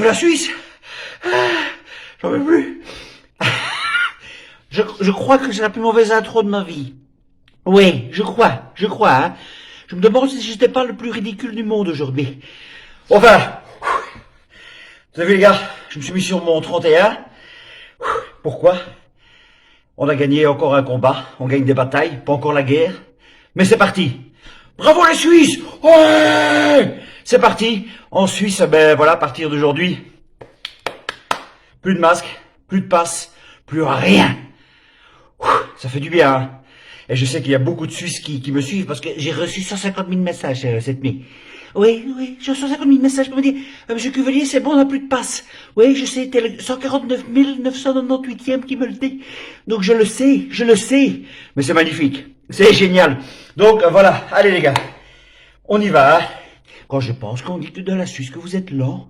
la Suisse. J'en veux plus. Je crois que c'est la plus mauvaise intro de ma vie. Oui, je crois, hein. Je me demande si j'étais pas le plus ridicule du monde aujourd'hui. Enfin, vous savez les gars, je me suis mis sur mon 31. Pourquoi? On a gagné encore un combat, on gagne des batailles, pas encore la guerre. Mais c'est parti. Bravo les Suisses! Ouais! C'est parti. En Suisse, ben voilà, à partir d'aujourd'hui, plus de masques, plus de passes, plus rien. Ça fait du bien, hein. Et je sais qu'il y a beaucoup de Suisses qui me suivent parce que j'ai reçu 150 000 messages cette nuit. Oui, j'ai reçu 150 000 messages pour me dire Monsieur Cuvelier, c'est bon, on n'a plus de passe. Oui, je sais, t'es le 149 998e qui me le dit. Donc je le sais. Mais c'est magnifique. C'est génial. Donc voilà, allez les gars, on y va. Hein. Quand je pense qu'on dit que de la Suisse que vous êtes lent,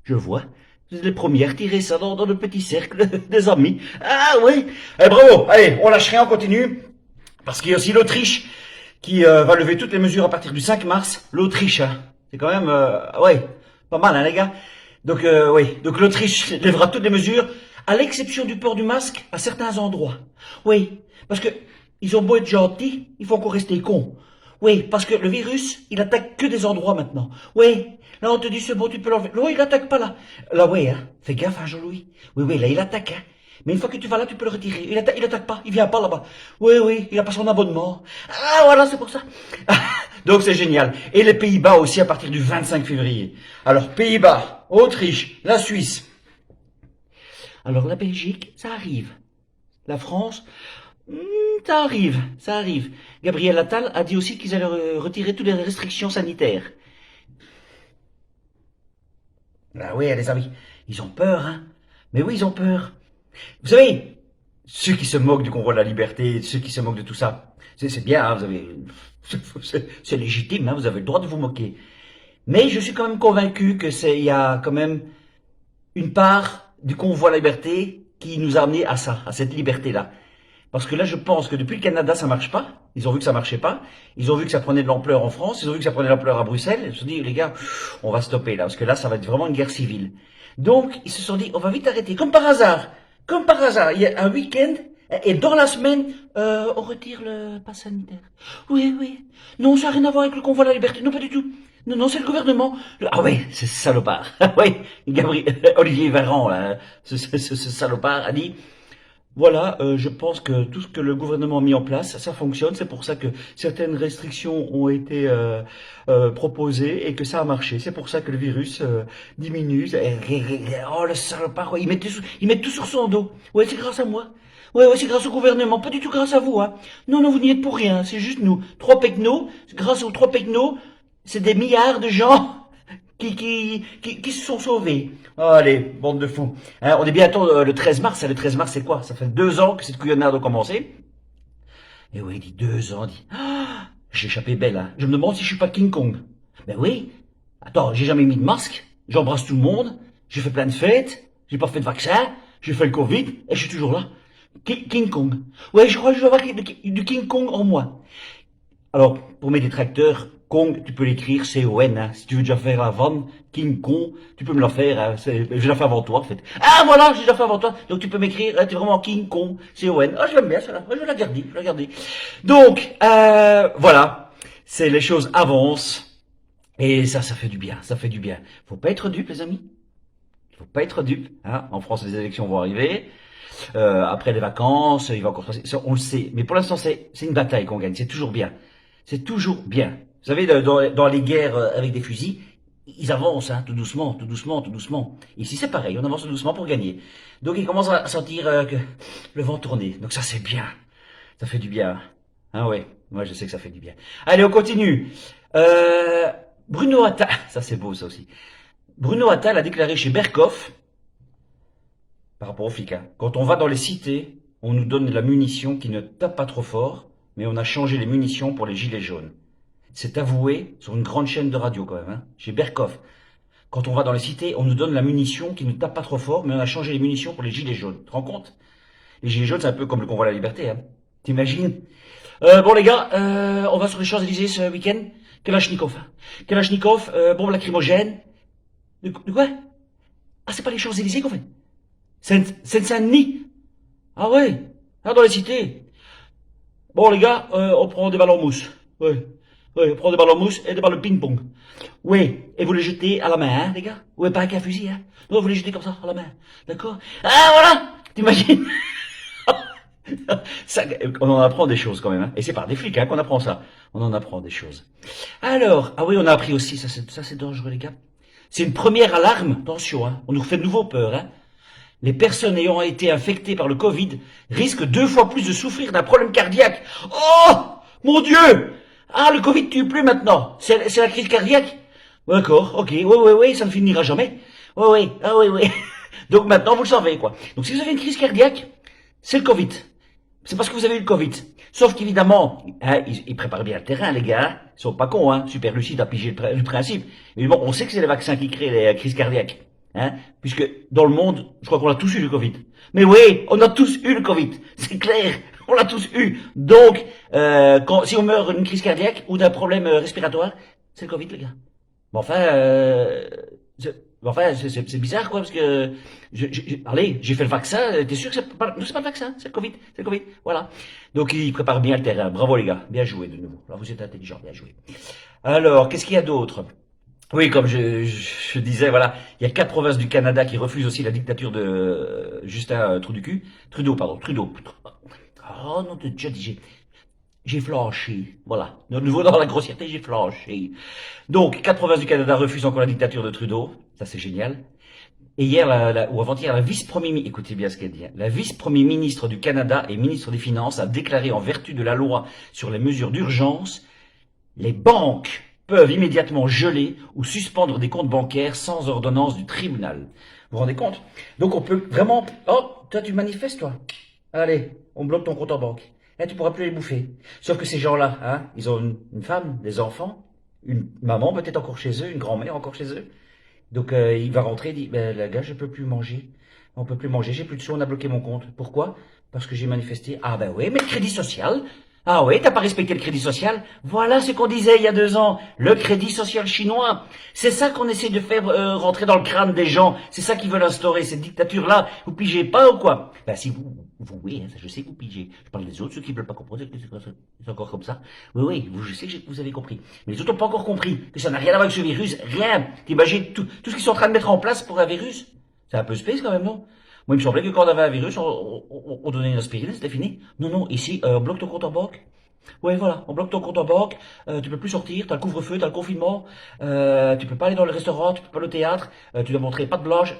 je vois. Vous êtes les premiers à tirer ça dans le petit cercle des amis. Ah oui, bravo. Allez, on lâche rien, on continue. Parce qu'il y a aussi l'Autriche qui va lever toutes les mesures à partir du 5 mars. L'Autriche, hein. C'est quand même, ouais, pas mal, hein, les gars. Donc, oui, donc l'Autriche lèvera toutes les mesures, à l'exception du port du masque à certains endroits. Oui, parce que ils ont beau être gentils, il faut encore rester cons. Oui, parce que le virus, il attaque que des endroits maintenant. Oui, là on te dit c'est bon, tu peux l'enlever. Oui, il attaque pas là. Là, oui, hein. Fais gaffe, hein, Jean-Louis. Oui, là il attaque, hein. Mais une fois que tu vas là, tu peux le retirer. Il attaque pas, il vient pas là-bas. Oui, il a pas son abonnement. Ah, voilà, c'est pour ça. Donc c'est génial. Et les Pays-Bas aussi à partir du 25 février. Alors, Pays-Bas, Autriche, la Suisse. Alors, la Belgique, ça arrive. La France, ça arrive. Gabriel Attal a dit aussi qu'ils allaient retirer toutes les restrictions sanitaires. Ah oui, les amis, ils ont peur, hein. Mais oui, ils ont peur. Vous savez, ceux qui se moquent du convoi de la liberté, ceux qui se moquent de tout ça, c'est bien, hein, c'est légitime, hein, vous avez le droit de vous moquer. Mais je suis quand même convaincu que il y a quand même une part du convoi de la liberté qui nous a amené à ça, à cette liberté-là. Parce que là, je pense que depuis le Canada, ça marche pas. Ils ont vu que ça marchait pas. Ils ont vu que ça prenait de l'ampleur en France. Ils ont vu que ça prenait de l'ampleur à Bruxelles. Ils se sont dit, les gars, on va stopper là, parce que là, ça va être vraiment une guerre civile. Donc, ils se sont dit, on va vite arrêter. Comme par hasard, il y a un week-end, et dans la semaine, on retire le pass sanitaire. Oui. Non, ça n'a rien à voir avec le convoi de la liberté. Non, pas du tout. Non, c'est le gouvernement. Ah oui, c'est ce salopard. Oui, Olivier Véran, là, ce salopard a dit, voilà, je pense que tout ce que le gouvernement a mis en place, ça fonctionne. C'est pour ça que certaines restrictions ont été proposées et que ça a marché. C'est pour ça que le virus diminue. Oh, le salopard, ouais, il met tout sur son dos. Ouais, c'est grâce à moi. Ouais, c'est grâce au gouvernement, pas du tout grâce à vous. Hein. Non, vous n'y êtes pour rien, c'est juste nous. 3 pecnos, grâce aux 3 pecnos, c'est des milliards de gens qui se sont sauvés. Oh, allez, bande de fous. Hein, on est bientôt le 13 mars. Le 13 mars, c'est quoi? Ça fait 2 ans que cette couillonnade a commencé. Et oui, il dit 2 ans. Dit, j'ai échappé belle. Hein. Je me demande si je suis pas King Kong. Ben oui. Attends, j'ai jamais mis de masque. J'embrasse tout le monde. J'ai fait plein de fêtes. J'ai pas fait de vaccin. J'ai fait le Covid. Et je suis toujours là. King Kong. Ouais, je crois que je dois avoir du King Kong en moi. Alors, pour mes détracteurs, Kong, tu peux l'écrire C-O-N, hein. Si tu veux déjà faire avant King Kong, tu peux me la faire, hein. J'ai déjà fait avant toi, en fait. Ah, voilà, j'ai déjà fait avant toi. Donc, tu peux m'écrire, t'es vraiment King Kong, C-O-N. Ah, je l'aime bien, celle-là. Je vais la garder, Donc, voilà. C'est, les choses avancent. Et ça fait du bien, Faut pas être dupe, les amis. Faut pas être dupe, hein. En France, les élections vont arriver. Après les vacances, il va encore passer. On le sait. Mais pour l'instant, c'est une bataille qu'on gagne. C'est toujours bien. C'est toujours bien. Vous savez, dans les guerres avec des fusils, ils avancent, hein, tout doucement. Ici, c'est pareil, on avance tout doucement pour gagner. Donc, ils commencent à sentir que le vent tourner. Donc, ça, c'est bien. Ça fait du bien. Ah ouais, moi, je sais que ça fait du bien. Allez, on continue. Bruno Attal, ça c'est beau, ça aussi. Bruno Attal a déclaré chez Berkoff, par rapport au flic, hein, quand on va dans les cités, on nous donne de la munition qui ne tape pas trop fort, mais on a changé les munitions pour les gilets jaunes. C'est avoué sur une grande chaîne de radio quand même, hein, chez Berkoff. Quand on va dans les cités, on nous donne la munition qui ne tape pas trop fort, mais on a changé les munitions pour les gilets jaunes. Tu te rends compte? Les gilets jaunes, c'est un peu comme le convoi de la liberté, hein. T'imagines? Bon les gars, on va sur les Champs-Élysées ce week-end. Kalachnikov, bombe lacrymogène. De quoi? Ah, c'est pas les Champs-Élysées qu'on fait. Seine-Saint-Denis. Ah ouais. Ah, dans les cités. Bon, les gars, on prend des ballons en mousse. Ouais. Ouais, on prend des ballons en mousse et des ballons de ping-pong. Oui, et vous les jetez à la main, hein, les gars. Ouais, pas avec un fusil, hein. Non, vous les jetez comme ça, à la main. D'accord? Ah, voilà! T'imagines? Ça, on en apprend des choses quand même, hein. Et c'est par des flics, hein, qu'on apprend ça. On en apprend des choses. Alors, ah oui, on a appris aussi, ça c'est dangereux, les gars. C'est une première alarme. Attention, hein. On nous fait de nouveau peur, hein. Les personnes ayant été infectées par le Covid risquent 2 fois plus de souffrir d'un problème cardiaque. Oh! Mon Dieu! Ah, le Covid tue plus maintenant. C'est la crise cardiaque? D'accord, ok. Oui, ça ne finira jamais. Oui, ah oui. Donc maintenant, vous le savez, quoi. Donc si vous avez une crise cardiaque, c'est le Covid. C'est parce que vous avez eu le Covid. Sauf qu'évidemment, hein, ils préparent bien le terrain, les gars. Hein. Ils sont pas cons, hein. Super lucide à piger le principe. Mais bon, on sait que c'est les vaccins qui créent les crises cardiaques. Hein, puisque dans le monde, je crois qu'on a tous eu le Covid. Mais oui, on a tous eu le Covid. C'est clair. On l'a tous eu. Donc, si on meurt d'une crise cardiaque ou d'un problème respiratoire, c'est le Covid, les gars. Bon, c'est bizarre, quoi, parce que, allez, j'ai fait le vaccin, t'es sûr que c'est pas le vaccin, c'est le Covid, voilà. Donc, il prépare bien le terrain. Bravo, les gars. Bien joué, de nouveau. Alors, vous êtes intelligents, bien joué. Alors, qu'est-ce qu'il y a d'autre? Oui, comme je disais, voilà, il y a 4 provinces du Canada qui refusent aussi la dictature de Justin Trudeau, pardon, Trudeau. Oh non, déjà dit, j'ai flashé, voilà. De nouveau dans la grossièreté, j'ai flashé. Donc, 4 provinces du Canada refusent encore la dictature de Trudeau, ça c'est génial. Et hier, ou avant-hier, la vice-premier, écoutez bien ce qu'elle dit, hein. La vice-premier ministre du Canada et ministre des Finances a déclaré en vertu de la loi sur les mesures d'urgence, les banques peuvent immédiatement geler ou suspendre des comptes bancaires sans ordonnance du tribunal. Vous vous rendez compte? Donc on peut vraiment... Oh, toi tu manifestes, toi. Allez, on bloque ton compte en banque. Et tu pourras plus les bouffer. Sauf que ces gens-là, hein, ils ont une femme, des enfants, une maman peut-être encore chez eux, une grand-mère encore chez eux. Donc il va rentrer et dit, ben la gars, je peux plus manger. On peut plus manger, j'ai plus de sous, on a bloqué mon compte. Pourquoi? Parce que j'ai manifesté. Ah ben oui, mais le crédit social. Ah oui, t'as pas respecté le crédit social? Voilà ce qu'on disait il y a 2 ans. Le crédit social chinois. C'est ça qu'on essaie de faire rentrer dans le crâne des gens. C'est ça qu'ils veulent instaurer, cette dictature-là. Vous pigez pas ou quoi? Ben si vous oui, hein, je sais que vous pigez. Je parle des autres, ceux qui veulent pas comprendre, c'est encore comme ça. Oui, je sais que vous avez compris. Mais les autres n'ont pas encore compris que ça n'a rien à voir avec ce virus. Rien. T'imagines tout ce qu'ils sont en train de mettre en place pour un virus? C'est un peu space quand même, non? Moi, il me semblait que quand on avait un virus, on donnait une aspirine, c'était fini. Non, ici, on bloque ton compte en banque. Ouais, voilà, on bloque ton compte en banque, tu peux plus sortir, t'as le couvre-feu, t'as le confinement, tu peux pas aller dans le restaurant, tu peux pas aller au théâtre, tu dois montrer patte blanche,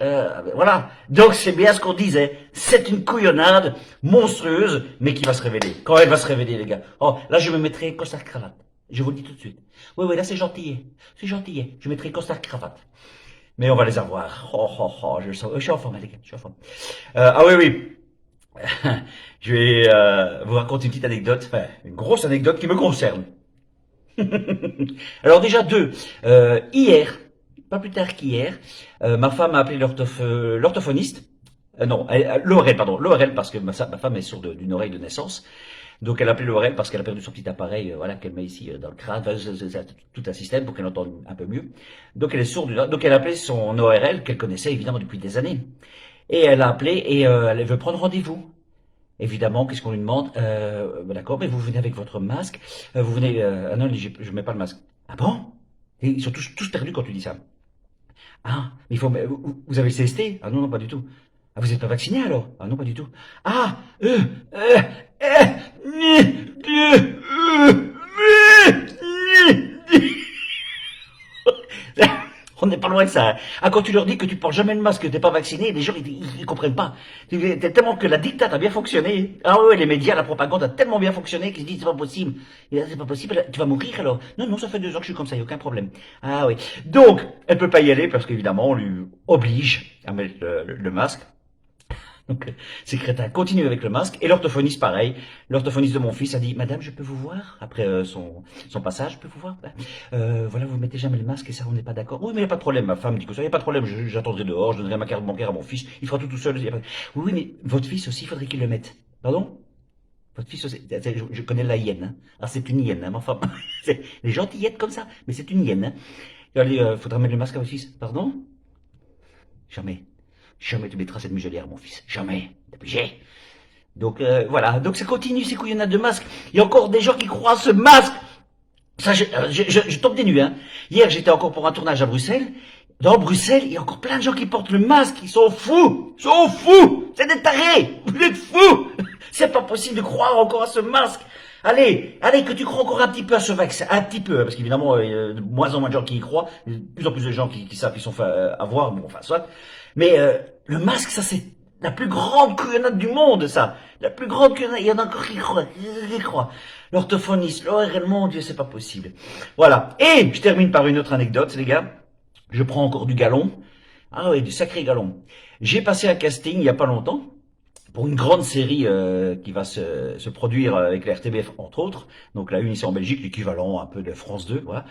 voilà. Donc c'est bien ce qu'on disait, c'est une couillonnade monstrueuse, mais qui va se révéler. Quand elle va se révéler, les gars. Oh, là je me mettrai costard cravate. Je vous le dis tout de suite. Oui, là c'est gentil, je mettrai costard cravate. Mais on va les avoir. Je suis en forme, les gars, je suis en forme. Ah oui. Je vais vous raconter une petite anecdote, enfin, une grosse anecdote qui me concerne. Alors déjà deux. Hier, pas plus tard qu'hier, ma femme a appelé l'orthophoniste. Non, l'ORL, parce que ma femme est sourde d'une oreille de naissance. Donc elle a appelé l'ORL parce qu'elle a perdu son petit appareil, voilà, qu'elle met ici dans le crâne. Enfin, c'est tout un système pour qu'elle entende un peu mieux. Donc elle est sourde. Donc elle a appelé son ORL qu'elle connaissait évidemment depuis des années. Et elle a appelé et elle veut prendre rendez-vous. Évidemment, qu'est-ce qu'on lui demande? D'accord, mais vous venez avec votre masque. Vous venez... ah non, je mets pas le masque. Ah bon? Et ils sont tous perdus quand tu dis ça. Ah, mais il faut... vous avez le CST? Ah non, pas du tout. Ah, vous n'êtes pas vacciné alors? Ah non, pas du tout. Ah, on n'est pas loin de ça. Ah, quand tu leur dis que tu portes jamais le masque, que t'es pas vacciné, les gens, ils comprennent pas. Tellement que la dictate a bien fonctionné. Ah ouais, les médias, la propagande a tellement bien fonctionné qu'ils se disent c'est pas possible. Et là, c'est pas possible, tu vas mourir alors. Non, ça fait 2 ans que je suis comme ça, y a aucun problème. Ah oui. Donc, elle peut pas y aller parce qu'évidemment, on lui oblige à mettre le masque. Donc, ces crétins continuent avec le masque. Et l'orthophoniste, pareil. L'orthophoniste de mon fils a dit, Madame, je peux vous voir? Après son passage, je peux vous voir? Voilà, vous mettez jamais le masque et ça, on n'est pas d'accord. Oui, mais il n'y a pas de problème. Ma femme dit que ça, il n'y a pas de problème. J'attendrai dehors, je donnerai ma carte bancaire à mon fils. Il fera tout seul. Oui, mais votre fils aussi, il faudrait qu'il le mette. Pardon? Votre fils aussi. Je connais la hyène. Hein. Ah, c'est une hyène, hein, ma femme. Les gentillettes comme ça, mais c'est une hyène. Hein. Allez, faudra mettre le masque à votre fils. Pardon? Jamais. Jamais tu mettras cette muselière, mon fils. Jamais. T'es obligé. Donc voilà, donc ça continue ces couillonnades de masques. Il y a encore des gens qui croient à ce masque. Ça, je tombe des nues. Hein. Hier, j'étais encore pour un tournage à Bruxelles. Dans Bruxelles, il y a encore plein de gens qui portent le masque. Ils sont fous. Ils sont fous. C'est des tarés. Vous êtes fous. C'est pas possible de croire encore à ce masque. Allez, que tu crois encore un petit peu à ce vaccin, un petit peu, hein, parce qu'évidemment, il y a de moins en moins de gens qui y croient, de plus en plus de gens qui savent qu'ils sont fait avoir, bon, enfin, soit. Mais le masque, ça, c'est la plus grande couillonnade du monde, ça. La plus grande couillonnade, il y en a encore qui croient. L'orthophoniste, l'ORL, mon Dieu, c'est pas possible. Voilà. Et je termine par une autre anecdote, les gars. Je prends encore du galon. Ah oui, du sacré galon. J'ai passé un casting il y a pas longtemps pour une grande série qui va se produire avec la RTBF, entre autres. Donc la une ici en Belgique, l'équivalent un peu de France 2, voilà.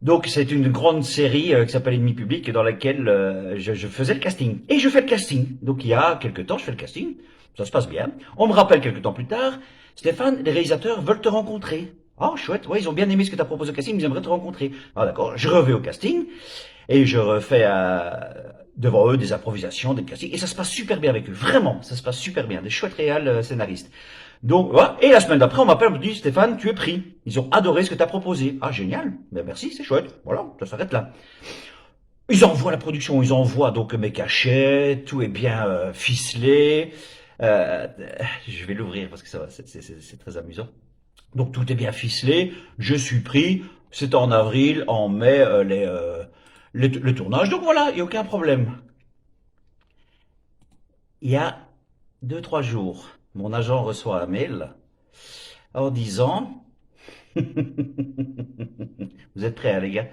Donc c'est une grande série qui s'appelle Ennemi Public, dans laquelle je faisais le casting. Et je fais le casting. Donc il y a quelques temps, je fais le casting. Ça se passe bien. On me rappelle quelques temps plus tard, Stéphane, les réalisateurs veulent te rencontrer. Ah, chouette, ouais, ils ont bien aimé ce que tu as proposé au casting, ils aimeraient te rencontrer. Ah d'accord, je reviens au casting, et je refais devant eux des improvisations, des castings, et ça se passe super bien avec eux. Vraiment, ça se passe super bien. Des chouettes réals scénaristes. Donc, voilà. Et la semaine d'après, on m'appelle, on me dit, Stéphane, tu es pris. Ils ont adoré ce que tu as proposé. Ah, génial. Ben, merci, c'est chouette. Voilà, ça s'arrête là. Ils envoient la production, ils envoient donc mes cachets, tout est bien ficelé. Je vais l'ouvrir parce que ça, c'est très amusant. Donc tout est bien ficelé, je suis pris, c'est en avril, en mai, le tournage, donc voilà, il n'y a aucun problème. Il y a 2-3 jours, mon agent reçoit un mail en disant, vous êtes prêts hein, les gars,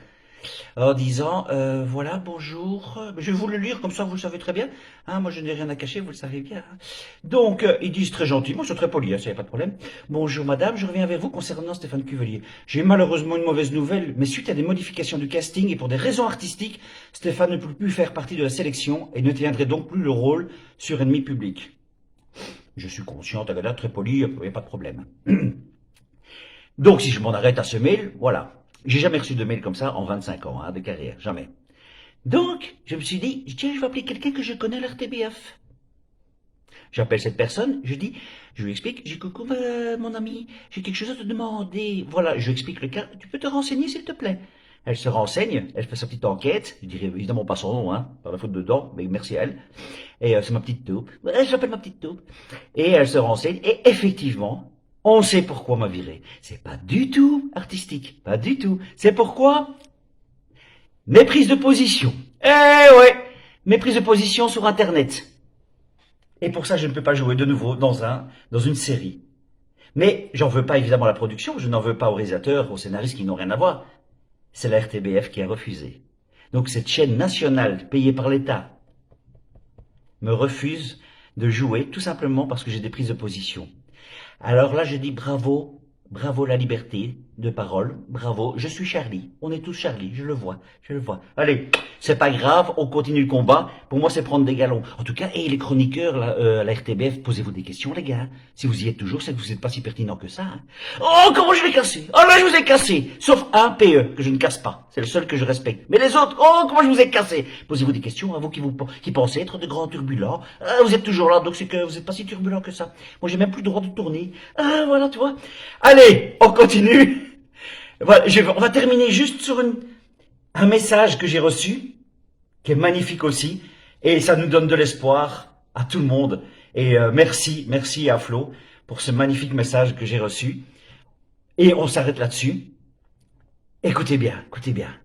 en disant, voilà, bonjour, je vais vous le lire, comme ça vous le savez très bien, hein, moi je n'ai rien à cacher, vous le savez bien. Hein. Donc, ils disent très gentiment, c'est très poli, hein, ça n'y a pas de problème. Bonjour madame, je reviens vers vous concernant Stéphane Cuvelier. J'ai malheureusement une mauvaise nouvelle, mais suite à des modifications du casting et pour des raisons artistiques, Stéphane ne peut plus faire partie de la sélection et ne tiendrait donc plus le rôle sur Ennemi Public. Je suis conscient, tagada, très poli, il n'y a pas de problème. Donc, si je m'en arrête à ce mail, voilà. J'ai jamais reçu de mail comme ça en 25 ans hein, de carrière, jamais. Donc, je me suis dit, tiens, je vais appeler quelqu'un que je connais à l'RTBF. J'appelle cette personne, je lui explique, je dis, coucou mon ami, j'ai quelque chose à te demander. Voilà, je lui explique le cas, tu peux te renseigner s'il te plaît. Elle se renseigne, elle fait sa petite enquête, je dirais évidemment pas son nom, hein, par la faute dedans, mais merci à elle. Et c'est ma petite taupe, j'appelle ma petite taupe. Et elle se renseigne, et effectivement, on sait pourquoi m'a viré. C'est pas du tout artistique, pas du tout. C'est pourquoi méprise de position. Eh ouais, méprise de position sur Internet. Et pour ça, je ne peux pas jouer de nouveau dans une série. Mais j'en veux pas évidemment à la production, je n'en veux pas aux réalisateurs, aux scénaristes qui n'ont rien à voir. C'est la RTBF qui a refusé. Donc cette chaîne nationale payée par l'État me refuse de jouer tout simplement parce que j'ai des prises de position. Alors là, je dis bravo, bravo la liberté de parole, bravo, je suis Charlie, on est tous Charlie, je le vois. Allez, c'est pas grave, on continue le combat, pour moi c'est prendre des galons. En tout cas, et les chroniqueurs à la RTBF, posez-vous des questions les gars, si vous y êtes toujours, c'est que vous n'êtes pas si pertinent que ça. Hein. Oh, comment je l'ai cassé. Oh là, je vous ai cassé, sauf un PE que je ne casse pas, c'est le seul que je respecte. Mais les autres, oh, comment je vous ai cassé. Posez-vous des questions à vous qui pensez être de grands turbulents. Ah, vous êtes toujours là, donc c'est que vous n'êtes pas si turbulent que ça. Moi j'ai même plus le droit de tourner. Ah, voilà, tu vois. Allez, on continue. Voilà, on va terminer juste sur un message que j'ai reçu, qui est magnifique aussi, et ça nous donne de l'espoir à tout le monde. Et merci à Flo pour ce magnifique message que j'ai reçu. Et on s'arrête là-dessus. Écoutez bien, écoutez bien.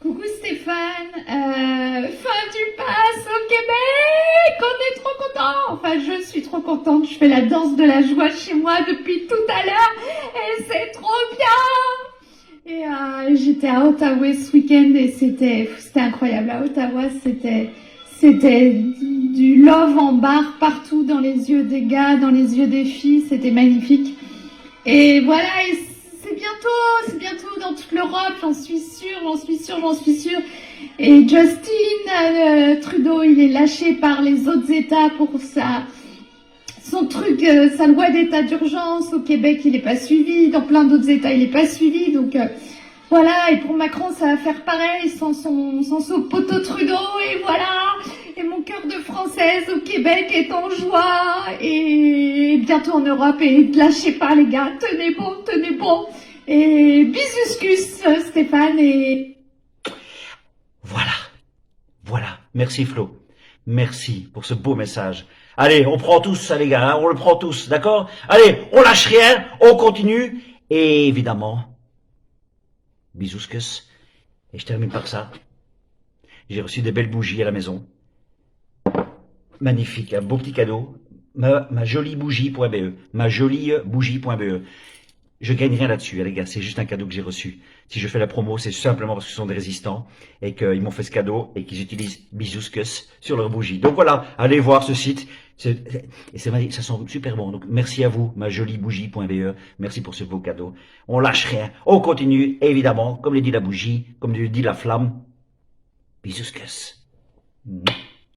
Coucou Stéphane, fin du pass au Québec, on est trop contents. Enfin, je suis trop contente, je fais la danse de la joie chez moi depuis tout à l'heure et c'est trop bien. Et j'étais à Ottawa ce week-end et c'était incroyable. À Ottawa, c'était du love en barre partout dans les yeux des gars, dans les yeux des filles, c'était magnifique. Et voilà, c'est bientôt dans toute l'Europe, j'en suis sûre. Et Justin Trudeau, il est lâché par les autres États pour son truc, sa loi d'état d'urgence. Au Québec, il n'est pas suivi. Dans plein d'autres États, il n'est pas suivi. Donc voilà, et pour Macron, ça va faire pareil sans son poteau Trudeau. Et voilà. Et française au Québec est en joie et bientôt en Europe. Et lâchez pas les gars, tenez bon, tenez bon. Et bisuscus Stéphane et... Voilà. Voilà. Merci Flo. Merci pour ce beau message. Allez, on prend tous ça les gars, hein, on le prend tous, d'accord? Allez, on lâche rien, on continue. Et évidemment, bisouscus. Et je termine par ça. J'ai reçu des belles bougies à la maison. Magnifique, un beau petit cadeau. Ma jolie bougie.be. Ma jolie bougie.be. Je gagne rien là-dessus, les gars, c'est juste un cadeau que j'ai reçu. Si je fais la promo, c'est simplement parce que ce sont des résistants et qu'ils m'ont fait ce cadeau et qu'ils utilisent Bisouscus sur leur bougie. Donc voilà, allez voir ce site. Ça sent super bon. Donc merci à vous, ma jolie bougie.be. Merci pour ce beau cadeau. On lâche rien, on continue, et évidemment, comme le dit la bougie, comme le dit la flamme, Bisouscus.